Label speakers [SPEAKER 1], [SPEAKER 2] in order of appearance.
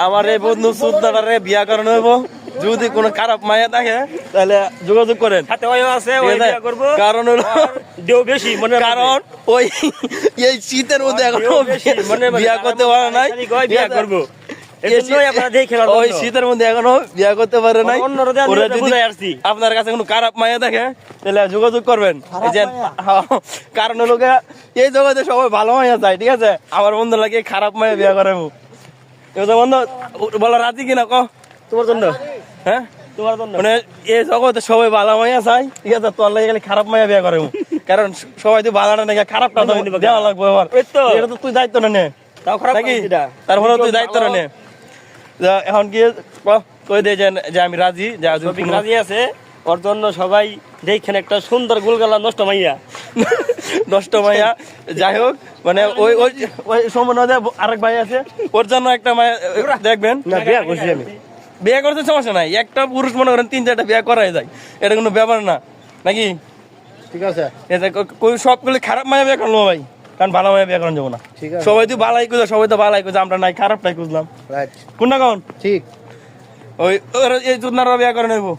[SPEAKER 1] আমার এই বন্ধু সুদ্দারে বিয়া করানো হইব। যদি কোনো খারাপ মায়া থাকে তাহলে যোগাযোগ করেন।
[SPEAKER 2] হাতে ওই আছে ওই বিয়া করব।
[SPEAKER 1] কারণ হলো
[SPEAKER 2] দেও বেশি মনে
[SPEAKER 1] কারণ ওই এই শীতের মধ্যে এখনো বিয়া করতে পারে নাই,
[SPEAKER 2] বিয়া করব। এজন্যই আপনারা দেখে খেলা
[SPEAKER 1] ওই শীতের মধ্যে এখনো বিয়া করতে পারে নাই।
[SPEAKER 2] অন্যরা দেন
[SPEAKER 1] ওরা যদি
[SPEAKER 2] বুঝাই আসছি
[SPEAKER 1] আপনার কাছে কোনো খারাপ মায়া থাকে তাহলে যোগাযোগ করবেন। এই যে কারণ হলো এই জগতে সবাই ভালো মায়া চায়, ঠিক আছে? আমার বন্ধু লাগে খারাপ মায়া বিয়া করাবো। এবার বন্ধু বলো রাজি কিনা ক
[SPEAKER 2] তোমার জন্য।
[SPEAKER 1] হ্যাঁ
[SPEAKER 2] তোমার জন্য
[SPEAKER 1] মানে এই জগতে সবাই ভালো মায়া চাই, ঠিক আছে? তোর লাগে গেলে খারাপ মায়া বিয়া করাবো, কারণ সবাই তো ভালোটা নাকি খারাপটা দেওয়া লাগবে। আবার এটা তো তুই দায়িত্ব না নে,
[SPEAKER 2] তাও খারাপ
[SPEAKER 1] নাকি?
[SPEAKER 2] এটা
[SPEAKER 1] তারপরে তুই দায়িত্ব না নে। এখন কি কই দিয়ে যে আমি রাজি, যা
[SPEAKER 2] রাজি আছে। ওর জন্য সবাই দেখেন একটা সুন্দর গুলগালা নষ্ট মাইয়া
[SPEAKER 1] নষ্ট মাইয়া। যাই হোক মানে ওই ওই ওই সময় আরেক ভাই আছে, ওর জন্য একটা মায়া দেখবেন।
[SPEAKER 2] না বিয়া করছি আমি,
[SPEAKER 1] বিয়ে করতে সমস্যা নাই, একটা পুরুষ মনে করেন 3-4টা বিয়ে করাই যায়, এটা কোনো ব্যাপার না, নাকি?
[SPEAKER 2] ঠিক আছে।
[SPEAKER 1] সবগুলো খারাপ মায়া বিয়ে করলো ভাই, কারণ ভালো মায়া বিয়ে করানো যাবো না। সবাই তো বালাই খুঁজে, সবাই তো বালাই খুঁজে, আমরা নাই খারাপটাই খুঁজলাম। কোনটা কোন
[SPEAKER 2] ঠিক
[SPEAKER 1] ওই এই জুতনার বিয়ে করে নেবো।